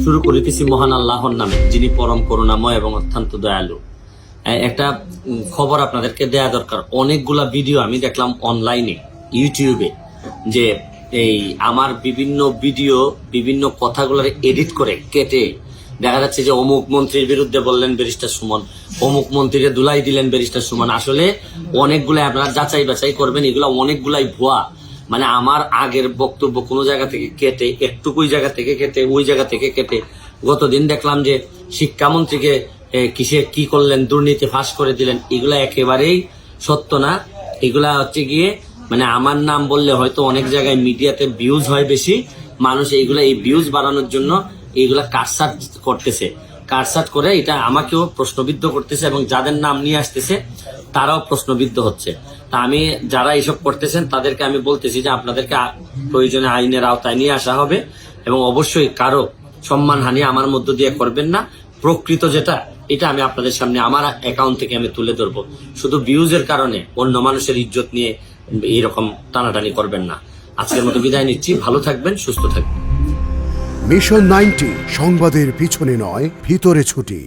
শুরু করিতেছি মহান আল্লাহর নামে, যিনি পরম করুণাময় এবং অত্যন্ত দয়ালু। একটা খবর আপনাদেরকে দেয়া দরকার। অনেকগুলা ভিডিও আমি দেখলাম অনলাইনে, ইউটিউবে, যে এই আমার বিভিন্ন ভিডিও বিভিন্ন কথাগুলোর এডিট করে কেটে দেখা যাচ্ছে যে অমুক মন্ত্রীর বিরুদ্ধে বললেন ব্যারিস্টার সুমন, অমুক মন্ত্রীকে দুলাই দিলেন ব্যারিস্টার সুমন। আসলে অনেকগুলাই আপনারা যাচাই বাছাই করবেন, এগুলো অনেকগুলাই ভুয়া। মানে আমার আগের বক্তব্য কোনো জায়গা থেকে কেটে, একটুকুই জায়গা থেকে কেটে, ওই জায়গা থেকে কেটে। গতদিন দেখলাম যে শিক্ষামন্ত্রীকে কিসে কি করলেন, দুর্নীতি ফাঁস করে দিলেন। এগুলা একেবারেই সত্য না। এগুলা হচ্ছে গিয়ে মানে আমার নাম বললে হয়তো অনেক জায়গায় মিডিয়াতে ভিউজ হয় বেশি, মানুষ এইগুলা এই ভিউজ বাড়ানোর জন্য এইগুলা কাটসাট করতেছে, কাটসাট করে এটা আমাকেও প্রশ্নবিদ্ধ করতেছে এবং যাদের নাম নিয়ে আসতেছে তারাও প্রশ্নবিদ্ধ হচ্ছে। তা আমি যারা এইসব করতেছেন তাদেরকে আমি বলতেছি যে আপনাদেরকে প্রয়োজনে আইনের আওতায় নিয়ে আসা হবে এবং অবশ্যই কারো সম্মানহানি আমার মধ্য দিয়ে করবেন না। প্রকৃত যেটা এটা আমি আপনাদের সামনে আমার অ্যাকাউন্ট থেকে আমি তুলে ধরবো। শুধু ভিউজের কারণে অন্য মানুষের ইজ্জত নিয়ে এইরকম টানাটানি করবেন না। আজকের মতো বিদায় নিচ্ছি। ভালো থাকবেন, সুস্থ থাকবেন। মিশন 90 সংবাদের পিছনে নয়, ভিতরে ছুটি।